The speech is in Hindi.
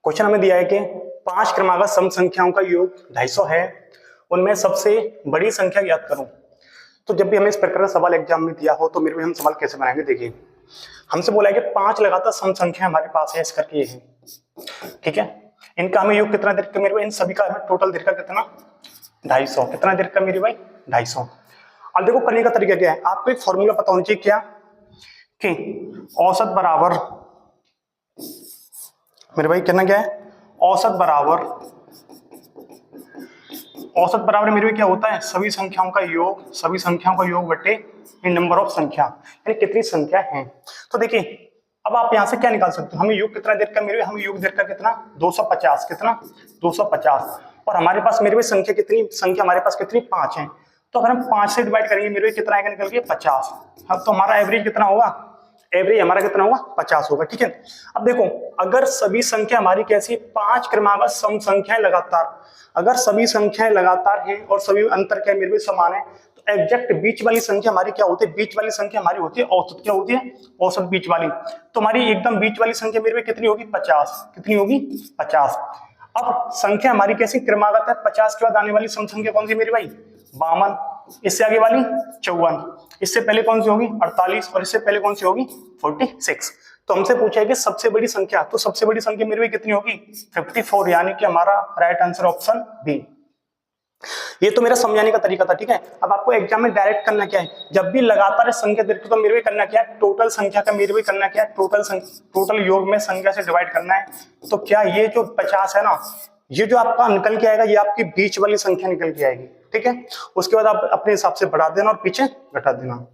क्वेश्चन हमें दिया है कि 5 क्रमागत सम संख्याओं का योग 250 है, उनमें सबसे बड़ी संख्या ज्ञात करूं। तो जब भी हमें इस प्रकार का सवाल एग्जाम में दिया हो तो मेरे भी हम सवाल कैसे बनाएंगे। देखिए हमसे बोला है कि 5 लगातार सम संख्या हमारे पास है, इस करके ये है, ठीक है। इनका हमें योग कितना दीर्घ का मेरे भाई, इन सभी का हमें टोटल दीर्घ का कितना 250, कितना दीर्घ का मेरे भाई 250। अब देखो करने का तरीका क्या है, आपको एक फॉर्मूला पता होना चाहिए क्या, कि औसत बराबर मेरे भाई कितना क्या है, औसत बराबर मेरे भाई क्या होता है, सभी संख्याओं का योग, सभी संख्याओं का योग बटे नंबर ऑफ संख्या, यानी कितनी संख्या है। तो देखिए अब आप यहां से क्या निकाल सकते हो, हमें योग कितना देर का मेरे भाई, हमें योग देर का कितना 250, कितना 250, और हमारे पास मेरे भाई संख्या कितनी, संख्या हमारे पास कितनी 5 है। तो अगर हम 5 से डिवाइड करेंगे मेरे भाई कितना आएगा निकल के 50। अब तो हमारा एवरेज कितना होगा, एवरेज हमारा कितना होगा 50 होगा, ठीक है। अब देखो अगर सभी संख्या हमारी कैसी 5 क्रमागत सम संख्याएं लगातार, अगर सभी संख्याएं लगातार हैं और सभी अंतर क्या मेरे भी समान है, तो एग्जैक्ट बीच वाली संख्या हमारी क्या होती है, बीच वाली संख्या हमारी होती है औसत, क्या होती है औसत बीच वाली। तो हमारी एकदम बीच वाली संख्या मेरे भी कितनी होगी 50, कितनी होगी 50। अब संख्या हमारी कैसी क्रमागत है, 50 के बाद आने वाली सम संख्या कौन सी मेरे भाई 52, इससे आगे वाली 54, इससे पहले कौन सी होगी 48, और इससे पहले कौन सी होगी 46। तो हमसे पूछा है कि सबसे बड़ी संख्या, तो सबसे बड़ी संख्या मेरे भाई कितनी होगी 54, यानी कि हमारा राइट आंसर ऑप्शन बी। ये तो मेरा समझाने का तरीका था, ठीक है। अब आपको एग्जाम में डायरेक्ट करना क्या है, जब भी लगातार संख्या देखते तो मेरे भी करना क्या है, टोटल संख्या का मेरे भी करना क्या है, टोटल योग में संख्या से डिवाइड करना है। तो क्या ये जो 50 है ना, ये जो आपका निकल के आएगा ये आपकी बीच वाली संख्या निकल के आएगी, ठीक है। उसके बाद आप अपने हिसाब से बढ़ा देना और पीछे घटा देना।